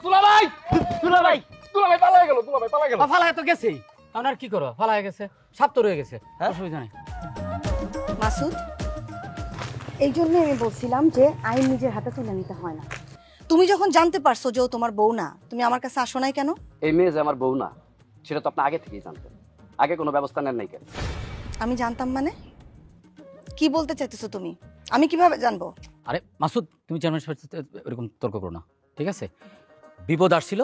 দুলাভাই দুলাভাই দুলাভাই পালাই গেল ফালায় তো গেছেই আপনার কি করো ফালায় গেছে সাপ তো রয়ে গেছে অসুবিধা নেই মাসুদ, এই জন্য আমি বলছিলাম যে আইন নিজের হাতে তুলে নিতে হয় না। তুমি যখন জানতে পারছো যে ও তোমার বউ না, তুমি আমার কাছে আসো নাই কেন? এই মেয়ে যে আমার বউ না সেটা তো আপনি আগে থেকেই জানতেন, আগে কোনো ব্যবস্থা নেন নাই কেন? আমি জানতাম মানে? কি বলতে চাইতেছো তুমি? আমি কিভাবে জানবো? আরে মাসুদ তুমি চেয়ারম্যান সাহেবের সাথে এরকম তর্ক করো না, ঠিক আছে? বিপদ আসছিল,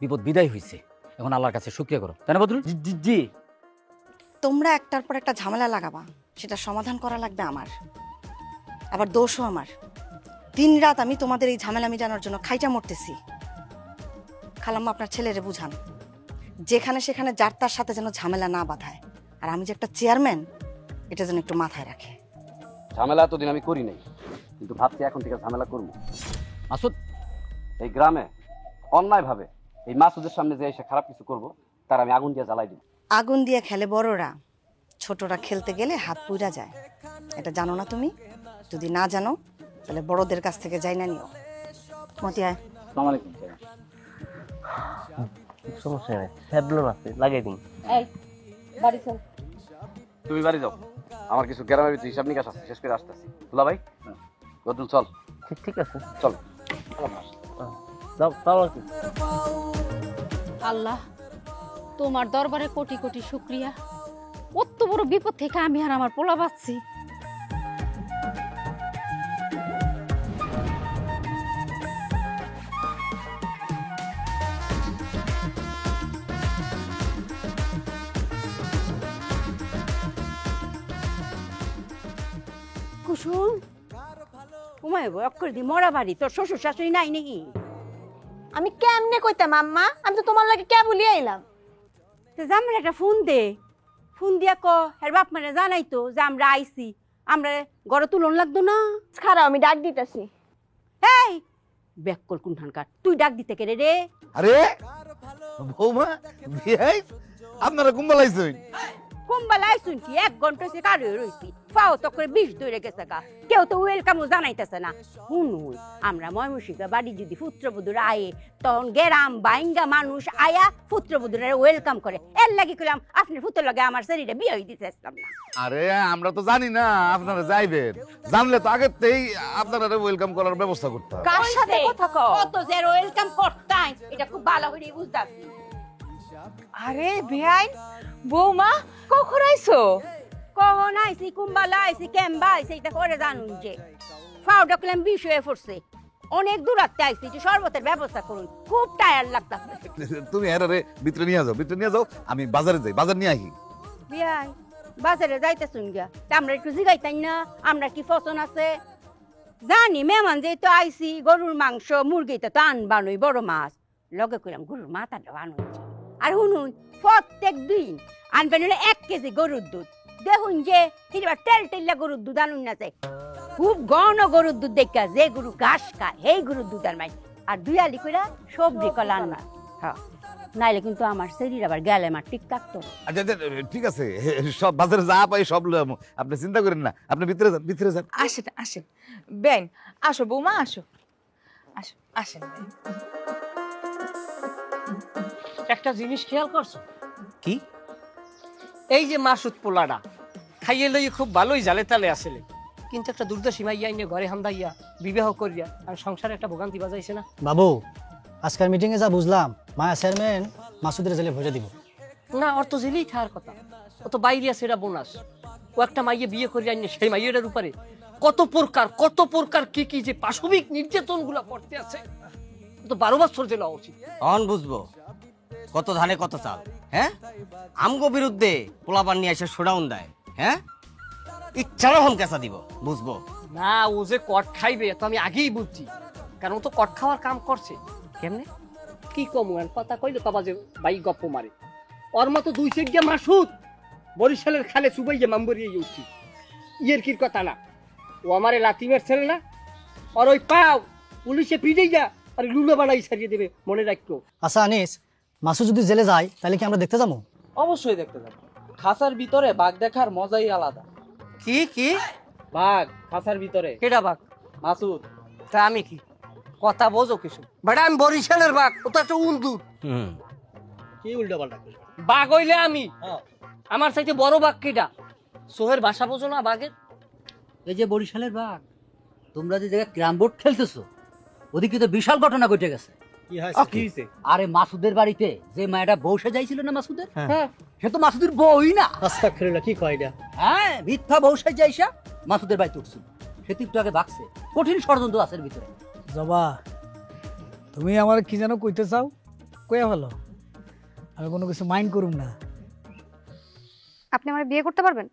বিপদ বিদায় হয়েছে, এখন আল্লাহর কাছে শুকরিয়া করো, তাই না বদরুল? জি। তোমরা একটার পর একটা ঝামেলা লাগাবা, সেটা সমাধান করা লাগবে আমার, আবার দোষও আমার। দিন রাত আমি তোমাদের এই ঝামেলা মিটানোর জন্য খাইটা মরতেছি। খালাম্মা আপনার ছেলেরে বুঝান, যেখানে সেখানে যার তার সাথে যেন ঝামেলা না বাঁধায়, আর আমি যে একটা চেয়ারম্যান এটা যেন একটু মাথায় রাখে। ঝামেলা এতদিন আমি করি নাই, কিন্তু ভাবছি এখন থেকে ঝামেলা করবো। মাসুদ এই গ্রামে অন্যায় ভাবে এই মাসুদের সামনে যে এসে খারাপ কিছু করব, তার আমি আগুন দিয়ে জ্বালাই দিব। আগুন দিয়ে খেলে বড়রা, ছোটরা খেলতে গেলে হাত পুড়া যায়, এটা জানো না তুমি? যদি না জানো তাহলে বড়দের কাছ থেকে যাই না নিও। মতি আয়। আসসালামু আলাইকুম। সমস্যা নাই, স্যাবলন আছে, লাগাই দিন। এই বাড়ি চল। তুমি বাড়ি যাও, আমার কিছু গ্রামের ভিতরে হিসাব নিকাশ আছে, শেষ করে আসতেছি। দুলা ভাই বদরুল চল। ঠিক আছে, চল। যাও যাও। আল্লাহ তোমার দরবারে কোটি কোটি শুকরিয়া, অত বড় বিপদ থেকে আমি আর আমার পোলা বাঁচছি। কুসুম উমায় অক্ষর দি মরা বাড়ি, তোর শ্বশুর শাশুড়ি নাই নাকি? আমি কেমনে কইতাম আম্মা, আমি তো তোমার লাগে কে বলিয়ে এলাম। জামাই একটা ফোন দে, ফোন দিয়া ক এর বাপ মানে জানাই তো যে আমরা আইছি, আমরা গড়ে তুলন লাগতো না। খারাপ, আমি ডাক দিতেছি। এই ব্যাককল কোনখানকার, তুই ডাক দিতে কেড়ে রে? আরে বৌমা বিয়াই আপনারা কুম্বালাইছেন? কুম্বাল আইসুন কি 1 ঘন্টা সে কার রইছি, পাও তো করে 20 ধরে গেছে গা, কেউ তো ওয়েলকামও জানাইতেছে না। শুনুন, আমরা ময়মনসিংহ বাড়ি যদি পুত্রবধূর আয়ে, তখন গেরাম বাইঙ্গা মানুষ আয়া পুত্রবধূর ওয়েলকাম করে, এর লাগি কইলাম আপনি পুত্র লগে আমার শরীরে বিয়ে হই দিতে আসতাম না। আরে আমরা তো জানি না আপনারা যাইবেন, জানলে তো আগেতেই আপনারা ওয়েলকাম করার ব্যবস্থা করতাম। কার সাথে কথা কও? কত যে ওয়েলকাম করতাই, এটা খুব ভালো করে বুঝতাছি। আরে বেআইন বৌমা, কখন আইছো? কখন আইছি, কুম্বালা আইছি, কেম্বা আইছি, এটা করে জানুন যে ফাও ডাকলাম বিষ হয়ে পড়ছে, অনেক দূরাতে আইছি, যে শরবতের ব্যবস্থা করুন, খুব টায়ার লাগতাছে। তুমি এরারে ভিতরে নিয়ে যাও, আমি বাজারে যাই, বাজার নিয়ে আসি। বিয়াই বাজারে যাইতেছুন গিয়া, তা আমরা একটু জিগাইতাই না আমরা কি ফসন আছে? জানি মেহমান যেহেতু আইছি, গরুর মাংস মুরগিটা তো আনবানুই, বড় মাছ লগে কইলাম গরুর মাথাটা আনুন। আর শুনুন, প্রত্যেক দিন আনবেন 1 কেজি গরুর দুধ, দেখুন যে এবার তেল টেল্লা গরুর দুধ আনুন না চাই, খুব ঘন গরুর দুধ দেখা, যে গরু ঘাস খায় এই গরুর দুধ আর মাই, আর 2 আলি কইরা সবজি কলা আনবা। হ্যাঁ, নাইলে কিন্তু আমার শরীর আবার গেলে আমার ঠিক থাকতো। আচ্ছা ঠিক আছে, সব বাজারে যা পাই সব লই আমু, আপনি চিন্তা করেন না, আপনি ভিতরে যান। আসেন আসেন বেআইন, আসো বৌমা, আসো আসো, আসেন। একটা জিনিস খেয়াল করছো? কি? এই যে মাসুদ পোলাটা খাইয়ে লই খুব ভালোই জালে তালে আসলে, কিন্তু একটা দুর্দশী মাইয়া আইনে ঘরে হান্দাইয়া বিবাহ করিয়া আর সংসারে একটা ভোগান্তি বাজাইছে না। বাবু, আজকের মিটিং এ যা বুঝলাম, মায়া চেয়ারম্যান মাসুদের জেলে ভরে দিব। না, ওর তো জেলেই থাকার কথা, ও তো বাইরে আছে, এটা বোনাস। ও একটা মাইয়ে বিয়ে করিয়া আইনে সেই মাইয়েটার উপরে কত প্রকার কি কি যে পাশবিক নির্যাতন গুলা করতে আছে, ও তো 12 বছর জেলা উচিত। অন বুঝবো কত ধানে কত চাল। হ্যাঁ, আমগো বিরুদ্ধে পোলাপান নিয়ে এসে শোডাউন দেয়। হ্যাঁ, ইচ্ছা রকম কেঁচা দিব, বুঝবো না, ও যে কট খাইবে তো আমি আগেই বুঝছি, কারণ ও তো কট খাওয়ার কাম করছে। কেমনে কি কম কথা কইলে কবা যে ভাই গপ্প মারে, ওর মতো 2 সেগিয়া মাসুদ বরিশালের খালে সুবাইয়া মাম্বরিয়ে উঠছি, ইয়ের কির কথা না। ও আমারে লাতিমের ছেলে না, আর ওই পাও পুলিশে পিড়েই যা আর লুলো বানাই ছাড়িয়ে দেবে, মনে রাখো। আচ্ছা আনিস, মাসুদ যদি জেলে যায় তাহলে কি আমরা দেখতে যাবো? অবশ্যই দেখতে যাবো, খাঁচার ভিতরে বাঘ দেখার মজাই আলাদা। কি কি বাঘ খাঁচার ভিতরে? কেডা বাঘ? মাসুদ। তা আমি কি কথা বোঝো কিছু বেটা? আমি বরিশালের বাঘ, ও তো একটা উন্দুর। কি উল্টো পাল্টা বাঘ হইলে আমি, আমার চাইতে বড় বাঘ কিটা? সোহের ভাষা বোঝো না বাঘের? এই যে বরিশালের বাঘ, তোমরা যে জায়গায় ক্যারাম বোর্ড খেলতেছো, ওদিকে তো বিশাল ঘটনা ঘটে গেছে। কি হয়েছে? আরে মাসুদের বাড়িতে যে মায়েরা বউ সাজাইছিল না মাসুদের, হ্যাঁ, সে তো মাসুদের বউই না। আস্তাগফিরুল্লাহ, কি কয় এটা? হ্যাঁ, মিথ্যা বউ সাজাইসা মাসুদের বাড়িতে উঠছিল। সে তো একটু আগে বাগছে। কঠিন ষড়যন্ত্র আছে এর ভিতরে। জবা, তুমি আমার কি যেন কইতে চাও, কইয়া ভালো, আমি কোনো কিছু মাইন্ড করুম না। আপনি আমার বিয়ে করতে পারবেন?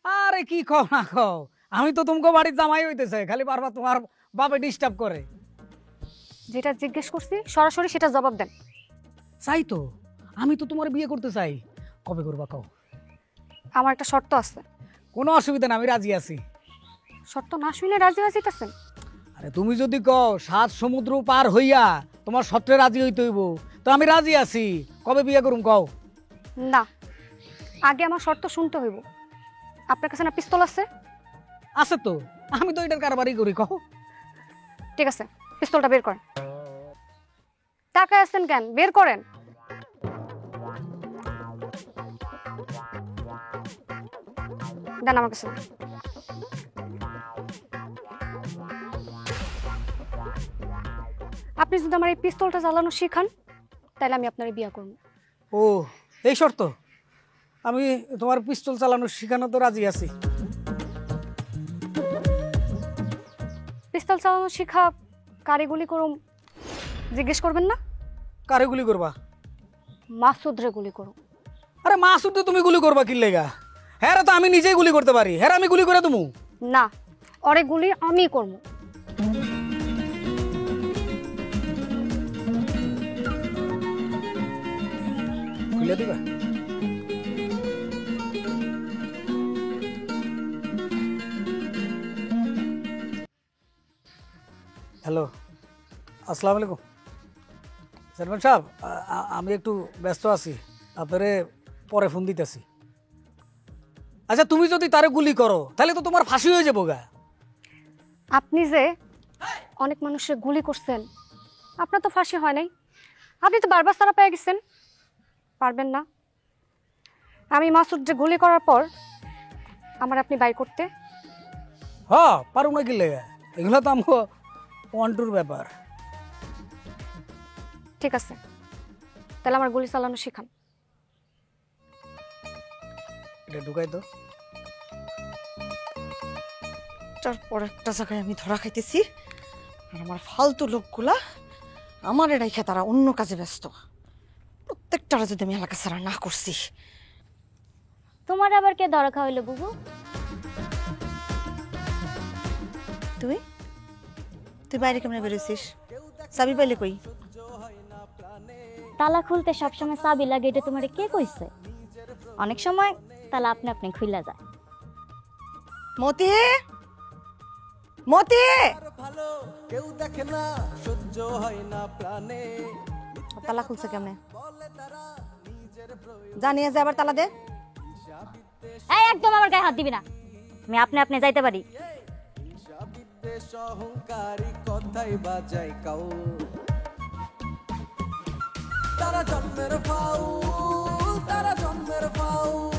আরে কি কও না কও, আমি তো তোমাকে বাড়ির জামাই হইতে চাই, খালি বারবার তোমার বাপে ডিস্টার্ব করে। যেটা জিজ্ঞেস করছি সরাসরি সেটা জবাব দেন। চাই তো, আমি তো তোমার বিয়ে করতে চাই। কবে করবা কও? আমার একটা শর্ত আছে। কোনো অসুবিধা না, আমি রাজি আছি। শর্ত না শুনে রাজি হয়ে যেতেছেন? আরে তুমি যদি কও 7 সমুদ্র পার হইয়া তোমার শর্তে রাজি হইতে হইব, তো আমি রাজি আছি। কবে বিয়ে করুম কও? না, আগে আমার শর্ত শুনতে হইব। আপনার কাছে না পিস্তল আছে? আছে তো, আমি তো এটার কারবারই করি। কও। ঠিক আছে, পিস্তলটা বের করেন। টাকায় আছেন কেন? বের করেন। দেন আমার কাছে। আপনি যদি আমার এই পিস্তলটা চালানো শিখান, তাহলে আমি আপনার বিয়ে করব। ও, এই শর্ত? আমি তোমার পিস্তল চালানো শিখানো তো রাজি আছি। পিস্তল চালানো শিখা কারে গুলি করুম জিজ্ঞেস করবেন না? কারে গুলি করবা? মাসুদরে গুলি করুম। আরে মাসুদ তুমি গুলি করবা কি লেগা? হ্যাঁ তো আমি নিজেই গুলি করতে পারি। হ্যাঁ আমি গুলি করে দেবো। না, ওরে গুলি আমি করব। খুলে দিবা? হ্যালো, আসসালামু আলাইকুম চেয়ারম্যান সাহেব। আমি একটু ব্যস্ত আছি, আপনারে পরে ফোন দিতেছি। আচ্ছা, তুমি যদি তারে গুলি করো তাহলে তো তোমার ফাঁসি হয়ে যাবো গা। আপনি যে অনেক মানুষের গুলি করছেন, আপনার তো ফাঁসি হয় নাই। আপনি তো বারবার সারা পেয়ে গেছেন, পারবেন না। আমি মাসুদরে গুলি করার পর আমার আপনি বাই করতে? হ্যাঁ, পারুম না কি লেগা, এগুলো তো আমার ওয়ান টুর ব্যাপার। ঠিক আছে, তাহলে আমার গুলি চালানো শিখান। এটা ঢুকাই তো। তারপর একটা জায়গায় আমি ধরা খাইতেছি, আর আমার ফালতু লোকগুলা আমার রেখে তারা অন্য কাজে ব্যস্ত। প্রত্যেকটারা যদি আমি এলাকা ছাড়া না করছি। তোমার আবার কে ধরা খাওয়াইলো বুবু? তুই তুই বাইরে কেমনে বেরোছিস? চাবি পাইলে কই? তালা খুলতে সবসময় চাবি লাগে, এটা তোমার কে কইছে? অনেক সময় তালা আপনি আপনি খুইলা যায়। মতি, মতি, তালা খুলছে কেমনে? জানিয়ে যে আবার তালা দে। এই একদম আমার গায়ে হাত দিবি না, আমি আপনি আপনি যাইতে পারি। অহংকারী কথাই বাজাই কাউ, তারা জন্মের ফাউল, তারা জন্মের ফাউল,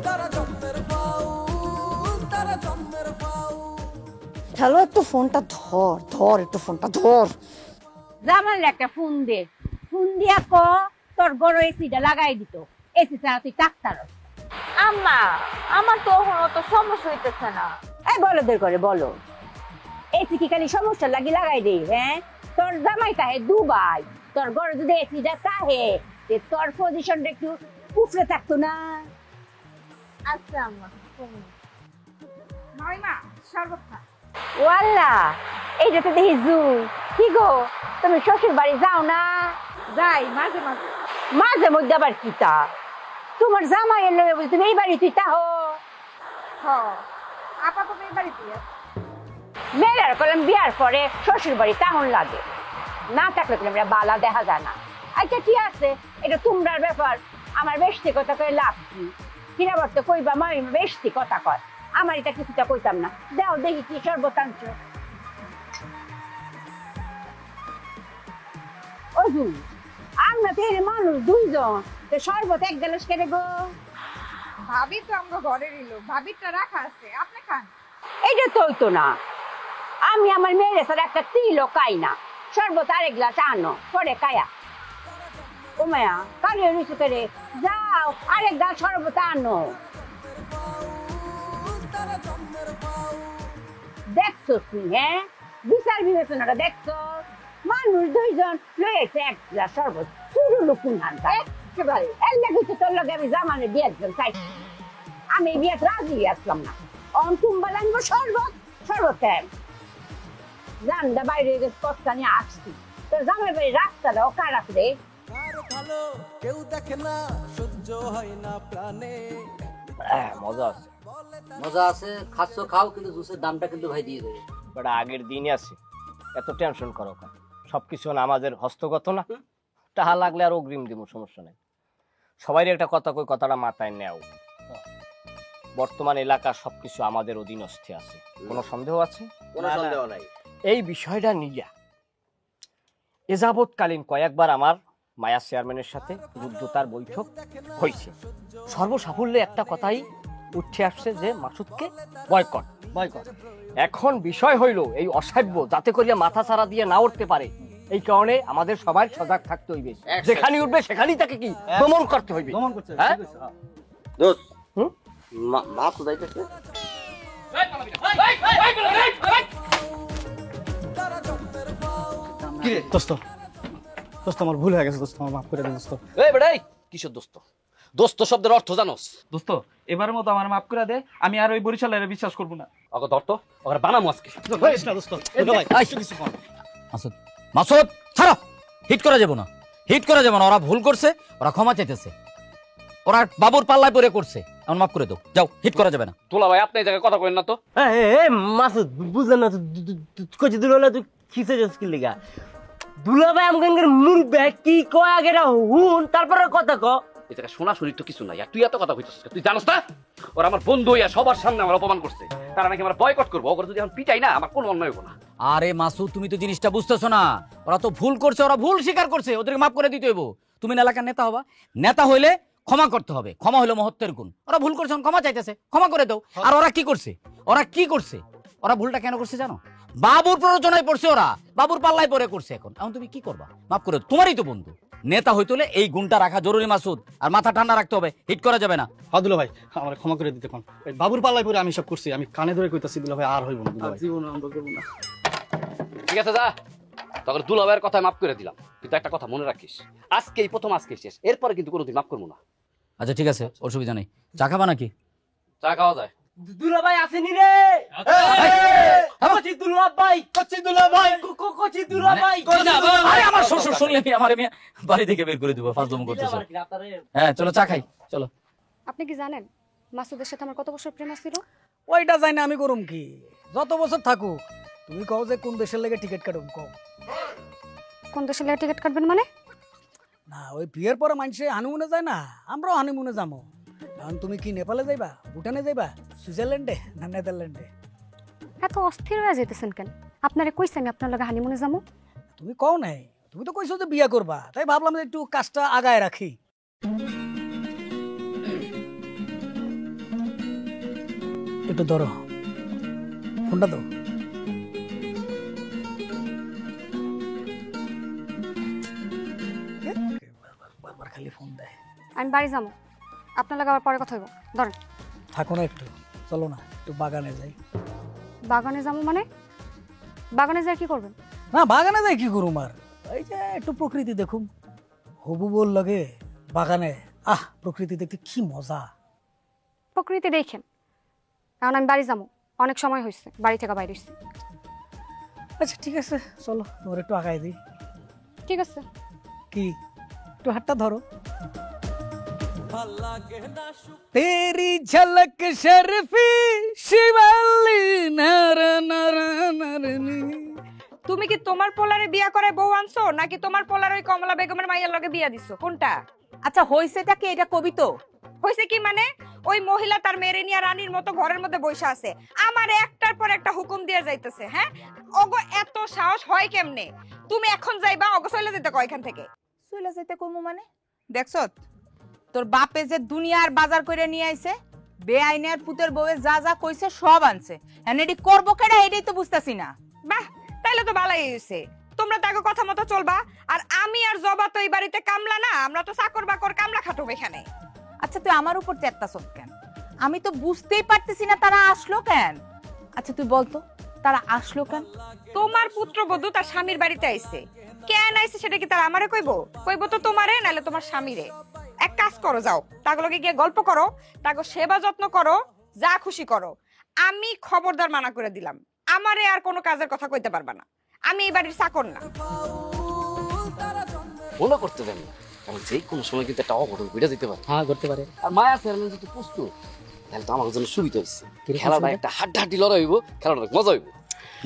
তারা জন্মের ফাউল, তারা জন্মের ফাউল। হ্যালো, একটু ফোনটা ধর, ধর একটু ফোনটা ধর। জামাল একটা ফোন দে, ফোন দিয়া ক তোর বড় এসিটা লাগাই দিত। এসি ছাড়া তুই ডাক্তার। আম্মা, আমার তো তো সমস্যা হইতেছে না। এই বলদের করে বলো, এসি কি খালি সমস্যা লাগি লাগাই দে? হ্যাঁ, তোর জামাই তাহে দুবাই, তোর ঘরে যদি এসিটা তাহে তোর পজিশনটা একটু উপরে থাকতো না? আচ্ছা আম্মা। ওয়াল্লা, এইটা তো দেখি জুই। কি গো, তুমি শ্বশুর বাড়ি যাও না? যাই মাঝে মাঝে। মাঝে মধ্যে আবার কি তা? তোমার জামাই এলো, তুমি এই বাড়ি তুই তাহো? আপাতত এই বাড়িতে মেয়ের কলম বিয়ার পরে শ্বশুর বাড়ি তাহন লাগে না, থাকলে আমরা বালা দেখা যায় না। আচ্ছা ঠিক আছে, এটা তোমরার ব্যাপার, আমার বেশি কথা কয়ে লাভ কি? কিনা বলতে কইবা মামি বেশি কথা কয়, আমার এটা কিছুটা কইতাম না। দাও দেখি কি সর্বতাঞ্চ। হুজুর আমরা তো এর মানুষ দুইজন তো শরবত এক গ্লাস কেটে গো। ভাবি তো আমরা ঘরেরই লোক, ভাবিটা রাখা আছে, আপনি খান। এইটা তো হইতো না, আমি আমার মেয়ের সাথে একটা তিলও খাই না, শরবত আরেক গ্লাস আনো পরে খায়া। ও মায়া কালিয়ে রুচি করে যাও আরেক গ্লাস শরবত আনো। দেখছো তুমি, হ্যাঁ বিচার বিবেচনাটা দেখছো? মানুষ দুইজন লয়েছে এক গ্লাস শরবত, শুরু লুকুন হান একেবারে এর লাগে তো তোর লগে আমি জামানে বিয়ে চাই, আমি বিয়ে রাজি আসলাম না। অন্তুম বালাঙ্গ শরবত শরবত জানটা বাইরে কষ্টা নিয়ে আসছি, তোর জামাই বাড়ি রাস্তাটা ওকা রাখলে ভালো কেউ দেখে না, সহ্য হয় না প্রাণে। মজা আছে, মজা আছে, খাচ্ছ খাও, কিন্তু জুসের দামটা কিন্তু ভাই দিয়ে দেবে। বাট আগের দিনই আছে, এত টেনশন করো কেন? সবকিছু না আমাদের হস্তগত না, টাহা লাগলে আর অগ্রিম দিব, সমস্যা নাই। সবাই একটা কথা কই, কথাটা মাথায় নেও। বর্তমান এলাকার সবকিছু আমাদের অধীনস্থে আছে, কোনো সন্দেহ আছে? কোনো সন্দেহ নাই। এই বিষয়টা নিয়ে এযাবৎকালীন কয়েকবার আমার মায়া চেয়ারম্যানের সাথে রুদ্ধতার বৈঠক হয়েছে। সর্বসাফল্যে একটা কথাই উঠে আসছে যে মাসুদকে বয়কট। এখন বিষয় হইল এই অসাধ্য যাতে করিয়া মাথা ছাড়া দিয়ে না উঠতে পারে, এই কারণে আমাদের সবাই সজাগ থাকতে হইবে। যেখানে উঠবে সেখানেই তাকে কি দমন করতে হইবে। হ্যাঁ দোস্ত, মাসুদ আইতেছে। কি রে দোস্ত, দোস্ত আমার ভুল হয়ে গেছে দোস্ত, আমার মাফ করে দে দোস্ত। এই বেটাই কিসের দোস্ত? দোস্ত শব্দের অর্থ জানোস? দোস্ত এবারের মতো আমার মাফ করে দে, আমি আর ওই বরিশালের বিশ্বাস করবো না। ওকে ধর তো, ওকে বানামু আজকে। না দোস্ত, মাসুদ, মাসুদ ছাড়ো, হিট করা যাবে না, হিট করা যাবে না। ওরা ভুল করছে, ওরা ক্ষমা চাইতেছে, ওরা বাবুর পাল্লায় পরে করছে, এখন মাফ করে দাও, যাও, হিট করা যাবে না। তোলা ভাই আপনি এই জায়গায় কথা কইেন না তো। মাসুদ বুঝলেন না, কচি দুলা তুই খিসে যাস কি লিগা? দুলা ভাই আমগের মুরবে কি কয় আগে হুন, তারপরে কথা ক। এই জায়গায় শোনাশুনি তো কিছু নাই, আর তুই এত কথা কইতেছিস, তুই জানোস না ওরা আমার বন্ধু হইয়া সবার সামনে আমার অপমান করছে, তারা নাকি আমার বয়কট করবো। ওরা যদি এখন পিটাই না, আমার কোনো অন্যায় হবো না। আরে মাসুদ, তুমি তো জিনিসটা বুঝতেছো না, ওরা তো ভুল করছে, ওরা ভুল স্বীকার করছে, ওদেরকে মাফ করে দিতে হইব। তুমি না এলাকার নেতা হবা, নেতা হইলে ক্ষমা করতে হবে, ক্ষমা হলো মহত্বের গুণ। ওরা ভুল করছে, ক্ষমা চাইতেছে, ক্ষমা করে দাও। আর ওরা কি করছে, ওরা কি করছে, ওরা ভুলটা কেন করছে জানো? বাবুর প্ররোচনায় পড়ছে, ওরা বাবুর পাল্লায় পড়ে করছে। এখন তুমি কি করবা? মাফ করে দাও, তোমারই তো বন্ধু। নেতা হইতে হলে এই গুণটা রাখা জরুরি মাসুদ, আর মাথা ঠান্ডা রাখতে হবে, হিট করা যাবে না। দুলা ভাই আমার ক্ষমা করে দিতে কোন, বাবুর পাল্লায় পরে আমি সব করছি, আমি কানে ধরে কইতাছি দুলা ভাই আর হইব না, দুলা ভাই জীবন আমরা করবো না। ঠিক আছে যা, তখন দুলা ভাইয়ের কথায় মাফ করে দিলাম, কিন্তু একটা কথা মনে রাখিস, আজকেই প্রথম, আজকে শেষ, এরপরে কিন্তু কোনোদিন মাফ করবো না। আচ্ছা ঠিক আছে, অসুবিধা নেই। চা খাবা নাকি? চা খাওয়া যায়। দুলা ভাই আসেনি রে, কচি দুলা ভাই, কচি দুলা ভাই, কচি দুলা ভাই। আরে আমার শ্বশুর শুনলে আমার বাড়ি থেকে বের করে দেবো, ফাজলাম করতেছে। হ্যাঁ চলো চা খাই, চলো। আপনি কি জানেন মাসুদের সাথে আমার কত বছর প্রেম ছিল? ওইটা যাই না আমি করুম কি, যত বছর থাকুক। তুমি কও যে কোন দেশের লেগে টিকিট কাটুম, কও। কোন দেশের লেগে টিকিট কাটবেন মানে? না ওই বিয়ের পরে মানুষে হানিমুনে যায় না, আমরাও হানিমুনে যাবো। এখন তুমি কি নেপালে যাইবা, ভুটানে যাইবা, সুইজারল্যান্ডে না নেদারল্যান্ডে? এত অস্থির হয়ে যেতেছেন কেন? আপনারে কইছি আমি আপনার লগে হানিমুনে যাবো। তুমি কও নাই, তুমি তো কইছো যে বিয়ে করবা, তাই ভাবলাম যে একটু কাজটা আগায় রাখি। একটু ধরো ফোনটা, দাও। বারবার খালি ফোন দেয়। আমি বাড়ি যাবো, আপনার লগে আবার পরে কথা হইব। ধরেন। থাকো না একটু, চলো না একটু বাগানে যাই। বাগানে যাবো মানে? বাগানে যাই কি করবেন? না বাগানে যাই কি করুম, আর এই যে একটু প্রকৃতি দেখুম। হবু বল লাগে বাগানে, প্রকৃতি দেখতে কি মজা। প্রকৃতি দেখেন, কারণ আমি বাড়ি যাবো, অনেক সময় হয়েছে বাড়ি থেকে বাইরে হয়েছে। আচ্ছা ঠিক আছে, চলো তোমার একটু আগায় দিই। ঠিক আছে। কি একটু হাতটা ধরো। तेरी झलक शर्फी शिवाली नर नर नरनी। তুমি কি তোমার পোলারে বিয়া করে বউ আনছো, নাকি তোমার পোলার ওই কমলা বেগমের মাইয়ার লগে বিয়া দিছো, কোনটা? আচ্ছা হইছেটা কি এটা কবি তো হইছে কি মানে ওই মহিলা তার মেরে নিয়ে রানীর মতো ঘরের মধ্যে বসে আছে, আমার একটার পর একটা হুকুম দিয়ে যাইতেছে। হ্যাঁ, ওগো এত সাহস হয় কেমনে? তুমি এখন যাইবা, ওগো চলে যেতে কয় এখান থেকে। চলে যেতে কমু মানে? দেখছ তোর বাপে যে দুনিয়ার বাজার করে নিয়ে আইছে, বেআইনের পুতের বউয়ে যা যা কইছে সব আনছে, এটি করবো কেডা এটাই তো বুঝতাছি না। বাহ, তাইলে তো ভালোই হইছে, তোমরা তাকে কথা মতো চলবা। আর আমি আর জবা তো এই বাড়িতে কামলা না, আমরা তো চাকর বাকর কামলা খাটব এখানে। আচ্ছা তুই আমার উপর চেত্তাছস কেন? আমি তো বুঝতেই পারতেছি না তারা আসলো কেন। আচ্ছা তুই বলতো তারা আসলো কেন? তোমার পুত্রবধূ তার স্বামীর বাড়িতে আইছে, কেন আইছে সেটা কি তারা আমারে কইবো? কইবো তো তোমারে, নাহলে তোমার স্বামীরে। এক কাজ করো, যাও তাগুলোকে গিয়ে গল্প করো, তাগো সেবা যত্ন করো, যা খুশি করো। আমি খবরদার মানা করে দিলাম, আমারে আর কোনো কাজের কথা কইতে পারবা না, আমি এই বাড়ির চাকর না। মনে করতে দেন না, কারণ যে কোনো সময় কিন্তু একটা অঘটন ঘটে যেতে পারে। হ্যাঁ করতে পারে। আর মায়া চেয়ারম্যান যদি প্রস্তুত, তাহলে তো আমার জন্য সুবিধা হচ্ছে। খেলাটা একটা হাড্ডাহাড্ডি লড়াই হইব, খেলাটা মজা হইব।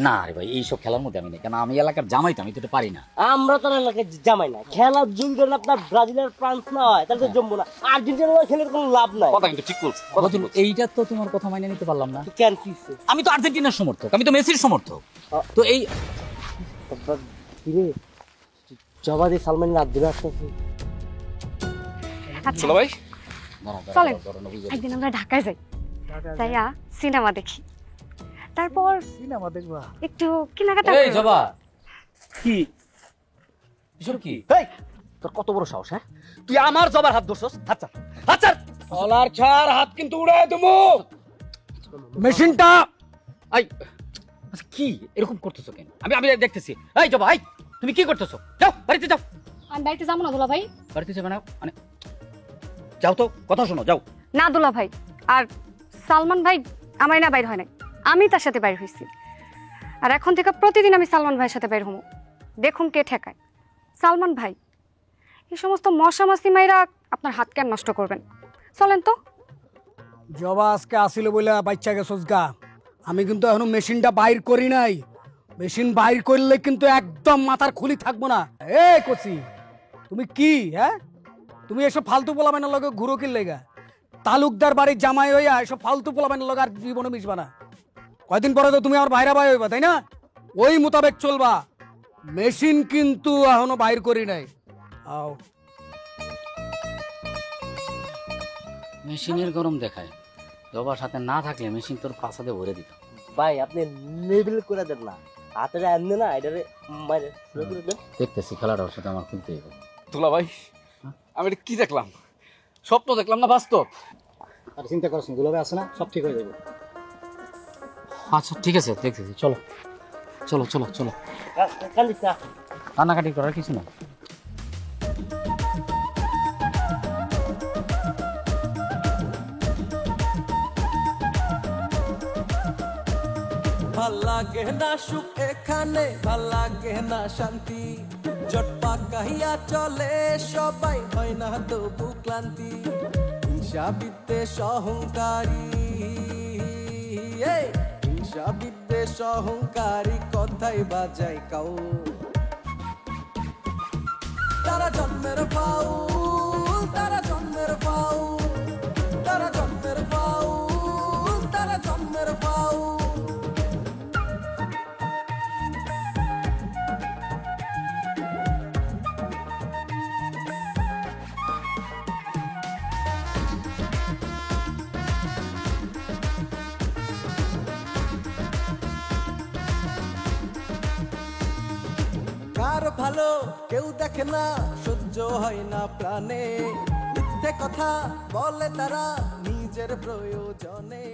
না রে ভাই, এইসব খেলার মধ্যে আমি নেই, কেন আমি এলাকার জামাই তো, আমি তো এটা পারি না। আমরা তো এলাকায় জামাই না, খেলা যদি ধরেন আপনার ব্রাজিলের ফ্রান্স না হয় তাহলে তো জমবো না, আর্জেন্টিনা খেলে কোনো লাভ নাই। কথা কিন্তু ঠিক বলছে। এইটা তো তোমার কথা মাইনে নিতে পারলাম না। কেন কি? আমি তো আর্জেন্টিনার সমর্থক, আমি তো মেসির সমর্থক। তো এই জবা দিয়ে সালমান আব্দুল আসতেছে। আচ্ছা চলো ভাই, চলেন একদিন আমরা ঢাকায় যাই, যাইয়া সিনেমা দেখি, তারপর সিনেমা দেখবা একটু কেনাকাটা এই জবা কি এসব কি? এই তোর কত বড় সাহস? হ্যাঁ, তুই আমার জবার হাত ধরছস? হাত ছাড়, হাত ছাড়। কলার ছাড়, হাত কিন্তু উড়ায় দেবো। মেশিনটা আই আচ্ছা, কি এরকম করতেছো কেন? আমি আমি দেখতেছি। এই জবা, এই তুমি কি করতেছো? যাও বাড়িতে যাও। আমি বাড়িতে যাবো না দুলা ভাই। বাড়িতে যাবে না মানে? যাও তো, কথা শোনো, যাও। না দুলা ভাই, আর সালমান ভাই আমার না বাইর হয় নাই, আমি তার সাথে বাইর হয়েছি। আর এখন থেকে প্রতিদিন আমি সালমান ভাইয়ের সাথে বাইর হবো, দেখুন কে ঠেকায়। সালমান ভাই, এই সমস্ত মশামাছি মাইরা আপনার হাত কেন নষ্ট করবেন? চলেন তো। জবা আজকে আসিল বলে বাচ্চা গেছস গা, আমি কিন্তু এখনো মেশিনটা বাইর করি নাই। মেশিন বাইর করলে কিন্তু একদম মাথার খুলি থাকবো না। এ কচি, তুমি কি হ্যাঁ, তুমি এসব ফালতু পোলাবানের লগে ঘুরো কি লেগা? তালুকদার বাড়ির জামাই হইয়া এসব ফালতু পোলাবানের লগে আর জীবনে মিশবা না। কয়দিন পরে তো তুমি আমার ভাইরা ভাই হইবা, তাই না? ওই মোতাবেক চলবা। মেশিন কিন্তু এখনো বাইর করি নাই। আও মেশিনের গরম দেখায়, জবার সাথে না থাকলে মেশিন তোর পাছাতে ভরে দিত। ভাই আপনি লেবেল করে দেন না, হাতের এমনি না এটারে মাইরে করে দেন। দেখতেছি খেলাটা ওর সাথে আমার খুলতে হবে। দুলা ভাই, আমি এটা কি দেখলাম? স্বপ্ন দেখলাম না বাস্তব? আর চিন্তা করছ না, দুলা ভাই আছে না, সব ঠিক হয়ে যাবে। আচ্ছা ঠিক আছে, দেখতেছি। চলো চলো চলো চলো, কান্দিস না, কান্নাকাটি করার কিছু না। ভাল লাগে না সুখ এখানে, ভাল লাগে না শান্তি, জটপা কাহিয়া চলে সবাই, হয় না তবু ক্লান্তি। হিংসা বিদ্বেষ অহংকারী, হিংসা বিদ্বেষ অহংকারী কথাই বাজাই কাউ। তারা জন্মের ফাউল, তারা জন্মের ফাউল, তারা জন্মের ফাউল, তারা জন্মের ফাউল। কার ভালো কেউ দেখে না, সহ্য হয় না প্রাণে, মিথ্যে কথা বলে তারা নিজের প্রয়োজনে।